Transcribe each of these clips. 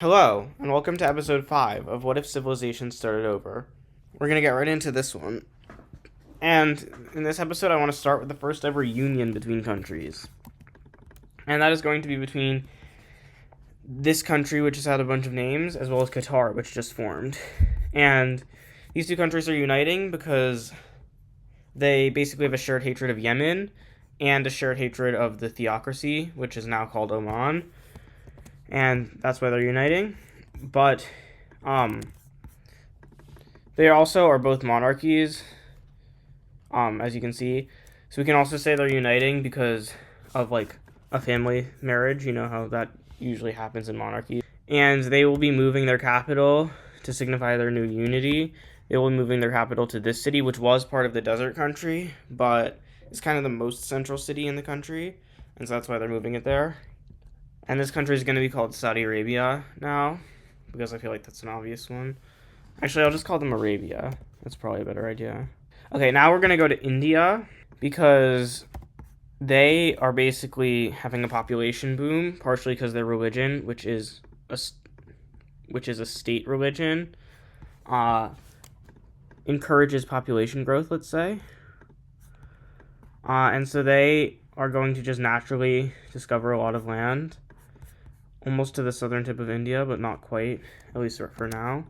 Hello, and welcome to episode 5 of What If Civilization Started Over. We're going to get right into this one. And in this episode, I want to start with the first ever union between countries. And that is going to be between this country, which has had a bunch of names, as well as Qatar, which just formed. And these two countries are uniting because they basically have a shared hatred of Yemen and a shared hatred of the theocracy, which is now called Oman. And that's why they're uniting. But they also are both monarchies, as you can see. So we can also say they're uniting because of like a family marriage. You know how that usually happens in monarchies. And they will be moving their capital to signify their new unity. They will be moving their capital to this city, which was part of the desert country, but it's kind of the most central city in the country, and so that's why they're moving it there. And this country is going to be called Saudi Arabia now, because I feel like that's an obvious one. Actually, I'll just call them Arabia. That's probably a better idea. Okay, now we're going to go to India, because they are basically having a population boom, partially because their religion, which is a state religion, encourages population growth, let's say. And so they are going to just naturally discover a lot of land, almost to the southern tip of India, but not quite, at least for now.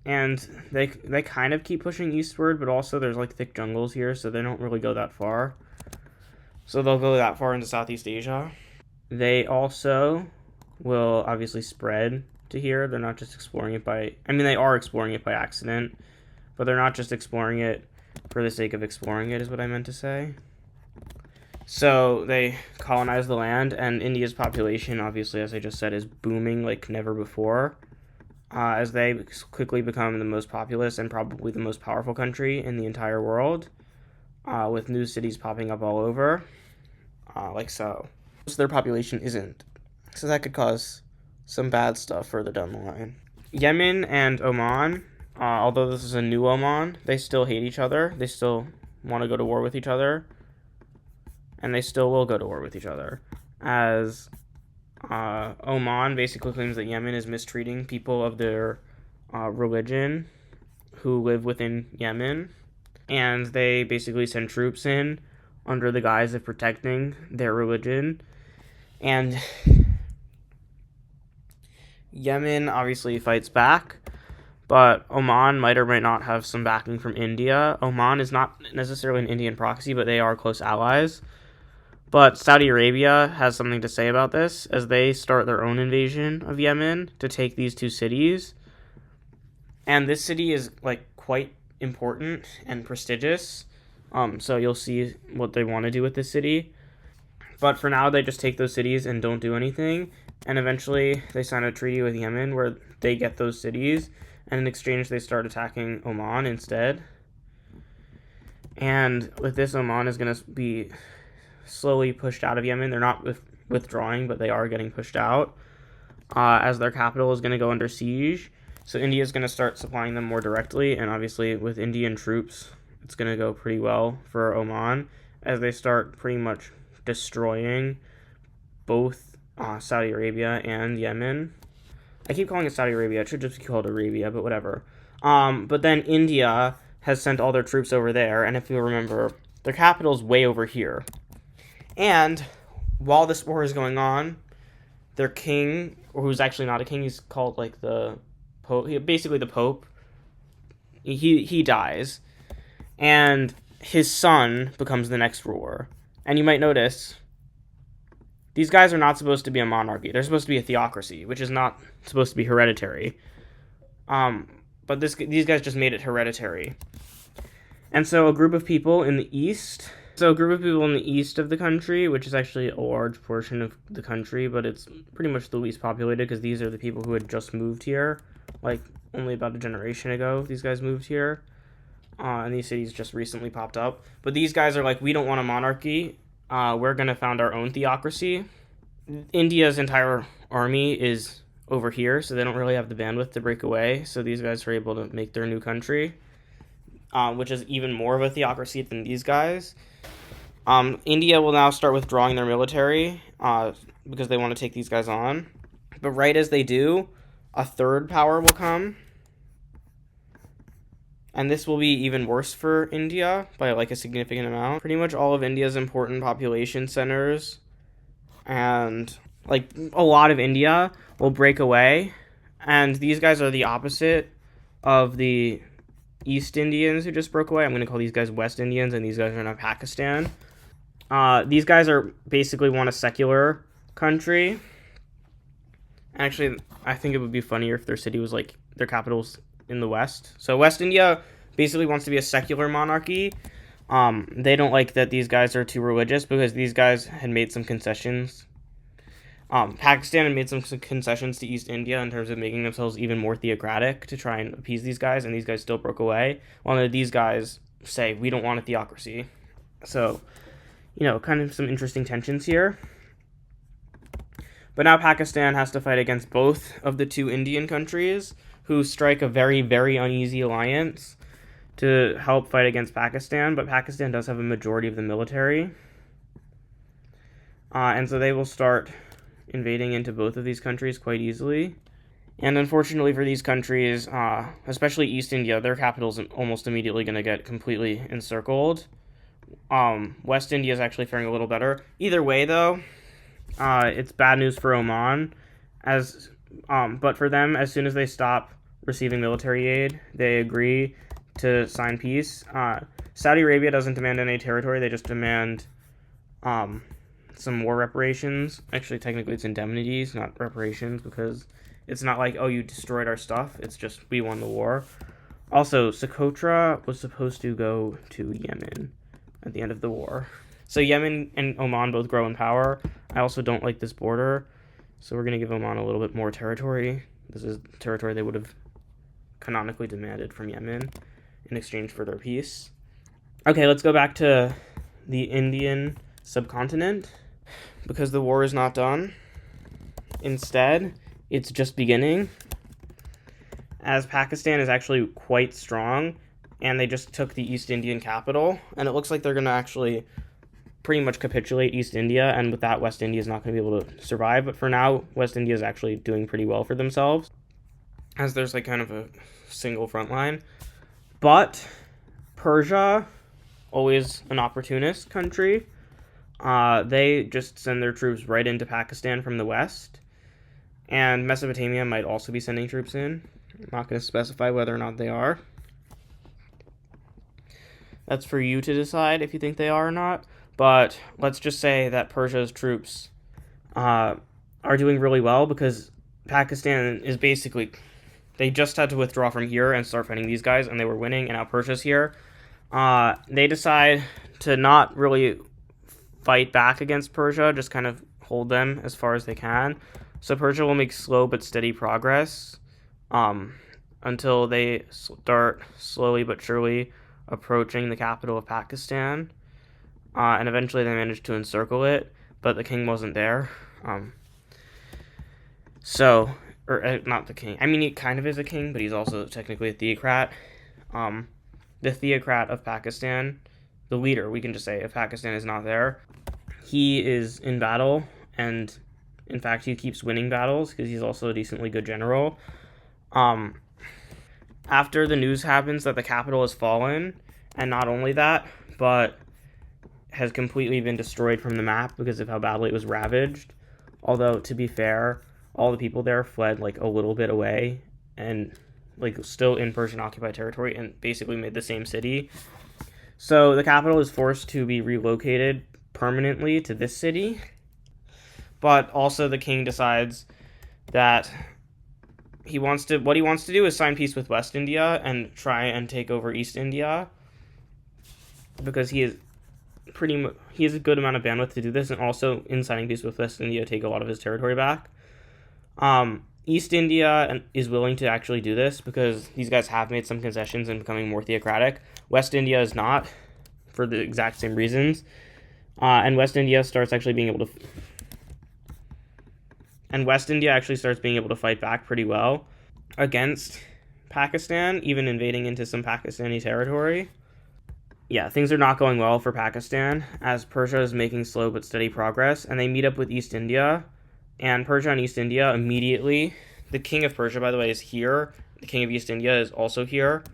And they kind of keep pushing eastward, but also there's like thick jungles here, so they don't really go that far. So they'll go that far into Southeast Asia. They also will obviously spread to here. They're not just exploring it by... I mean, they are exploring it by accident, but they're not just exploring it for the sake of exploring it, is what I meant to say. So they colonize the land, and India's population, obviously, as I just said, is booming like never before, as they quickly become the most populous and probably the most powerful country in the entire world, with new cities popping up all over, like so. So their population isn't. So that could cause some bad stuff further down the line. Yemen and Oman, although this is a new Oman, they still hate each other. They still want to go to war with each other. And they still will go to war with each other, as Oman basically claims that Yemen is mistreating people of their religion who live within Yemen, and they basically send troops in under the guise of protecting their religion. And Yemen obviously fights back, but Oman might or might not have some backing from India. Oman is not necessarily an Indian proxy, but they are close allies. But Saudi Arabia has something to say about this, as they start their own invasion of Yemen to take these two cities. And this city is like quite important and prestigious. So you'll see what they want to do with this city. But for now, they just take those cities and don't do anything. And eventually, they sign a treaty with Yemen where they get those cities. And in exchange, they start attacking Oman instead. And with this, Oman is going to be slowly pushed out of Yemen. They're not withdrawing, but they are getting pushed out, as their capital is going to go under siege. So India is going to start supplying them more directly, and obviously with Indian troops, it's going to go pretty well for Oman, as they start pretty much destroying both Saudi Arabia and Yemen. I keep calling it Saudi Arabia. It should just be called Arabia, but whatever. But then India has sent all their troops over there, and if you remember, their capital is way over here. And while this war is going on, their king, or who's actually not a king, he's called like the Pope, basically the Pope, he dies, and his son becomes the next ruler. And you might notice, these guys are not supposed to be a monarchy. They're supposed to be a theocracy, which is not supposed to be hereditary. But these guys just made it hereditary. And so a group of people in the east of the country, which is actually a large portion of the country, but it's pretty much the least populated because these are the people who had just moved here, like only about a generation ago, these guys moved here, and these cities just recently popped up. But these guys are like, we don't want a monarchy, we're going to found our own theocracy. India's entire army is over here, so they don't really have the bandwidth to break away, so these guys are able to make their new country, which is even more of a theocracy than these guys. India will now start withdrawing their military because they want to take these guys on. But right as they do, a third power will come. And this will be even worse for India by like a significant amount. Pretty much all of India's important population centers and like a lot of India will break away. And these guys are the opposite of the East Indians who just broke away. I'm going to call these guys West Indians, and these guys are now Pakistan. These guys are basically want a secular country. Actually, I think it would be funnier if their city was like their capital's in the West. So West India basically wants to be a secular monarchy. They don't like that these guys are too religious because these guys had made some concessions. Pakistan had made some concessions to East India in terms of making themselves even more theocratic to try and appease these guys, and these guys still broke away. While these guys say, we don't want a theocracy. So, kind of some interesting tensions here. But now Pakistan has to fight against both of the two Indian countries who strike a very, very uneasy alliance to help fight against Pakistan. But Pakistan does have a majority of the military. And so they will start invading into both of these countries quite easily. And unfortunately for these countries, especially East India, their capital is almost immediately going to get completely encircled. West India is actually faring a little better. Either way, though, it's bad news for Oman, but for them, as soon as they stop receiving military aid, they agree to sign peace. Saudi Arabia doesn't demand any territory; they just demand some war reparations. Actually, technically, it's indemnities, not reparations, because it's not like, oh, you destroyed our stuff. It's just we won the war. Also, Socotra was supposed to go to Yemen at the end of the war. So Yemen and Oman both grow in power. I also don't like this border, so we're going to give Oman a little bit more territory. This is territory they would have canonically demanded from Yemen in exchange for their peace. Okay, let's go back to the Indian subcontinent, because the war is not done. Instead, it's just beginning, as Pakistan is actually quite strong, and they just took the East Indian capital, and it looks like they're going to actually pretty much capitulate East India, and with that, West India is not going to be able to survive. But for now, West India is actually doing pretty well for themselves, as there's like kind of a single front line. But Persia, always an opportunist country, they just send their troops right into Pakistan from the west, and Mesopotamia might also be sending troops in. I'm not going to specify whether or not they are. That's for you to decide if you think they are or not. But let's just say that Persia's troops are doing really well, because Pakistan is basically, they just had to withdraw from here and start fighting these guys, and they were winning, and now Persia's here. They decide to not really fight back against Persia, just kind of hold them as far as they can. So Persia will make slow but steady progress until they start slowly but surely approaching the capital of Pakistan. And eventually they managed to encircle it, but the king wasn't there. Not the king. I mean, he kind of is a king, but he's also technically a theocrat. The theocrat of Pakistan, the leader, we can just say, if Pakistan is not there, he is in battle, and in fact, he keeps winning battles because he's also a decently good general. After the news happens that the capital has fallen, and not only that, but has completely been destroyed from the map because of how badly it was ravaged. Although, to be fair, all the people there fled like a little bit away and like still in Persian occupied territory and basically made the same city. So the capital is forced to be relocated permanently to this city. But also the king decides that what he wants to do is sign peace with West India and try and take over East India, because he has a good amount of bandwidth to do this, and also in signing peace with West India take a lot of his territory back. East India is willing to actually do this because these guys have made some concessions and becoming more theocratic. West India is not, for the exact same reasons. And West India starts being able to fight back pretty well against Pakistan, even invading into some Pakistani territory. Yeah, things are not going well for Pakistan, as Persia is making slow but steady progress, and they meet up with East India, and Persia and East India immediately the king of Persia, by the way, is here. The king of East India is also here.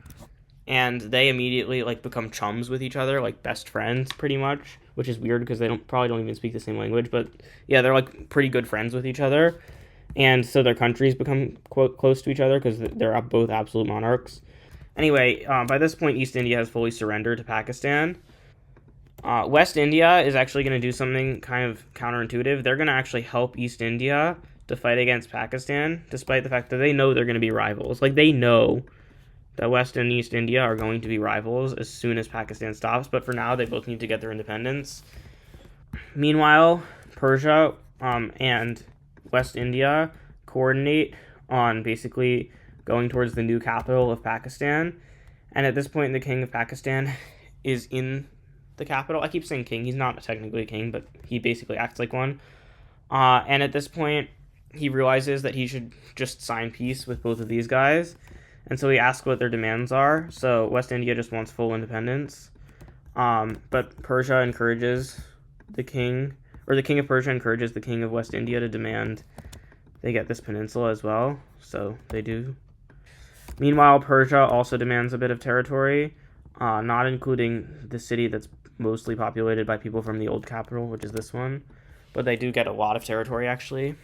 And they immediately like become chums with each other, like best friends pretty much, which is weird because they probably don't even speak the same language, but yeah, they're like pretty good friends with each other. And so their countries become quote close to each other because they're both absolute monarchs. Anyway, by this point, East India has fully surrendered to Pakistan. West India is actually going to do something kind of counterintuitive. They're going to actually help East India to fight against Pakistan, despite the fact that they know they're going to be rivals. Like, they know that West and East India are going to be rivals as soon as Pakistan stops, but for now, they both need to get their independence. Meanwhile, Persia and West India coordinate on basically going towards the new capital of Pakistan. And at this point, the king of Pakistan is in the capital. I keep saying king. He's not technically a king, but he basically acts like one. And at this point, he realizes that he should just sign peace with both of these guys. And so he asks what their demands are. So West India just wants full independence. But Persia encourages the king of Persia encourages the king of West India to demand they get this peninsula as well. So they do. Meanwhile, Persia also demands a bit of territory, not including the city that's mostly populated by people from the old capital, which is this one. But they do get a lot of territory, actually.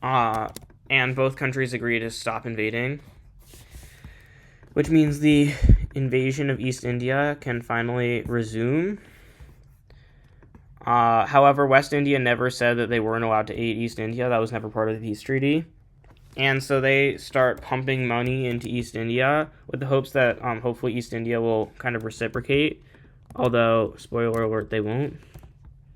And both countries agree to stop invading, which means the invasion of East India can finally resume. However, West India never said that they weren't allowed to aid East India. That was never part of the peace treaty. And so they start pumping money into East India with the hopes that hopefully East India will kind of reciprocate. Although, spoiler alert, they won't.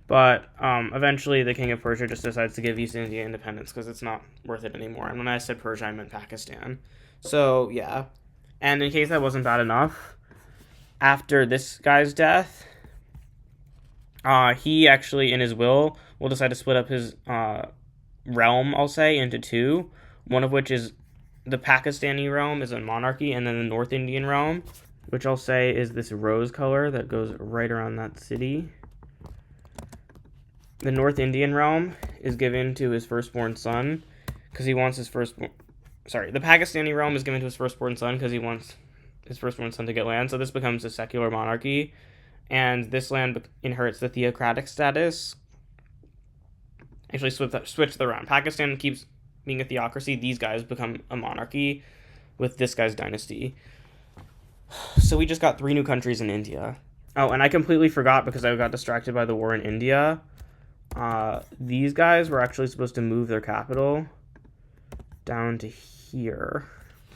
But eventually the king of Persia just decides to give East India independence because it's not worth it anymore. And when I said Persia, I meant Pakistan. So, yeah. And in case that wasn't bad enough, after this guy's death, he actually, in his will decide to split up his realm, I'll say, into two. One of which is the Pakistani realm is a monarchy, and then the North Indian realm, which I'll say is this rose color that goes right around that city. The North Indian realm is given to his firstborn son because he wants his firstborn... Sorry, the Pakistani realm is given to his firstborn son because he wants his firstborn son to get land, so this becomes a secular monarchy, and this land inherits the theocratic status. Actually, switch the around. Pakistan keeps being a theocracy. These guys become a monarchy with this guy's dynasty. So we just got 3 new countries in India. Oh, and I completely forgot because I got distracted by the war in India. These guys were actually supposed to move their capital down to here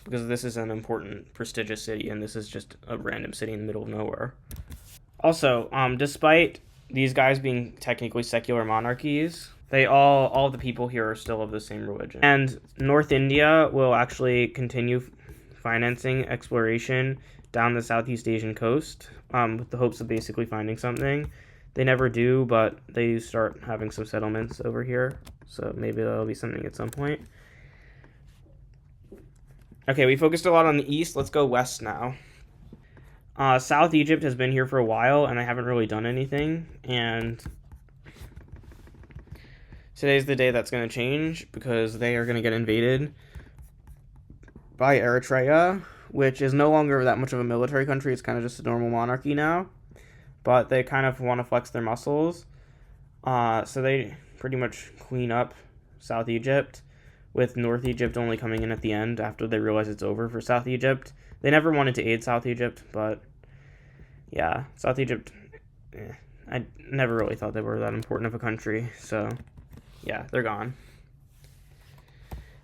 because this is an important, prestigious city, and this is just a random city in the middle of nowhere. Also, despite these guys being technically secular monarchies, they all the people here are still of the same religion. And North India will actually continue financing exploration down the Southeast Asian coast with the hopes of basically finding something. They never do, but they start having some settlements over here, so maybe that'll be something at some point. Okay, we focused a lot on the east. Let's go west now. South Egypt has been here for a while, and they haven't really done anything, and today's the day that's going to change because they are going to get invaded by Eritrea, which is no longer that much of a military country. It's kind of just a normal monarchy now, but they kind of want to flex their muscles. So they pretty much clean up South Egypt, with North Egypt only coming in at the end after they realize it's over for South Egypt. They never wanted to aid South Egypt, but yeah, South Egypt, I never really thought they were that important of a country, so yeah, they're gone.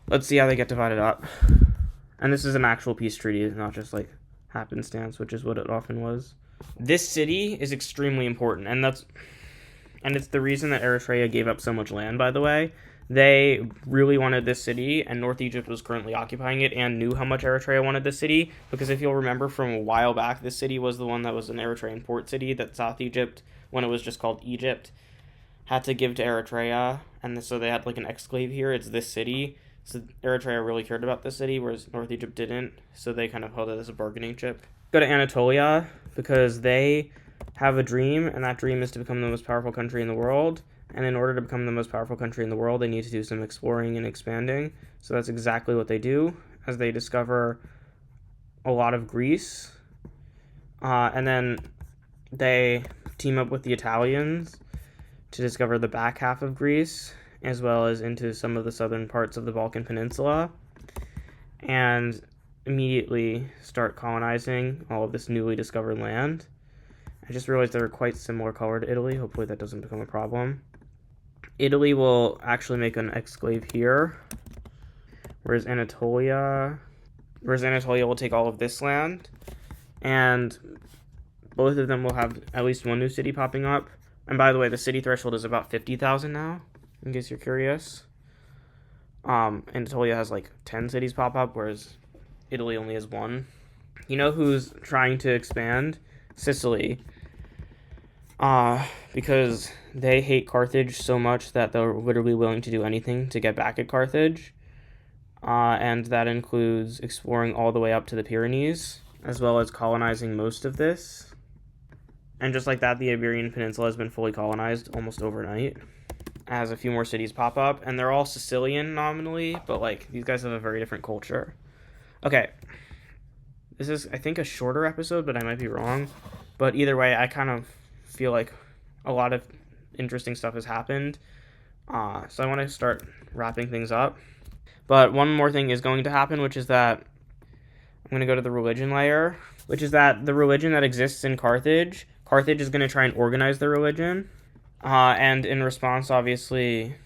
Let's see how they get divided up. And this is an actual peace treaty, not just like happenstance, which is what it often was. This city is extremely important, and it's the reason that Eritrea gave up so much land, by the way. They really wanted this city, and North Egypt was currently occupying it and knew how much Eritrea wanted this city, because if you'll remember from a while back, this city was the one that was an Eritrean port city that South Egypt, when it was just called Egypt, had to give to Eritrea, and so they had like an exclave here. It's this city, so Eritrea really cared about this city, whereas North Egypt didn't, so they kind of held it as a bargaining chip. Go to Anatolia, because they have a dream, and that dream is to become the most powerful country in the world, And in order to become the most powerful country in the world, they need to do some exploring and expanding. So that's exactly what they do, as they discover a lot of Greece. And then they team up with the Italians to discover the back half of Greece, as well as into some of the southern parts of the Balkan Peninsula, and immediately start colonizing all of this newly discovered land. I just realized they're quite similar color to Italy. Hopefully that doesn't become a problem. Italy will actually make an exclave here, whereas Anatolia will take all of this land, and both of them will have at least one new city popping up. And by the way, the city threshold is about 50,000 now, in case you're curious. Anatolia has like 10 cities pop up, whereas Italy only has one. You know who's trying to expand? Sicily. Because they hate Carthage so much that they're literally willing to do anything to get back at Carthage. And that includes exploring all the way up to the Pyrenees, as well as colonizing most of this. And just like that, the Iberian Peninsula has been fully colonized almost overnight, as a few more cities pop up, and they're all Sicilian nominally, but like these guys have a very different culture. Okay, this is, I think, a shorter episode, but I might be wrong. But either way, I kind of feel like a lot of interesting stuff has happened. So I want to start wrapping things up. But one more thing is going to happen, which is that I'm going to go to the religion layer, which is that the religion that exists in Carthage is going to try and organize the religion. And in response, obviously,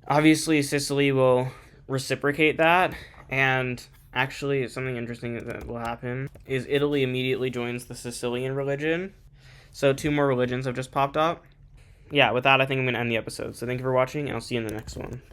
Sicily will reciprocate that. And actually, something interesting that will happen is Italy immediately joins the Sicilian religion. So 2 more religions have just popped up. Yeah, with that, I think I'm going to end the episode. So thank you for watching, and I'll see you in the next one. Bye.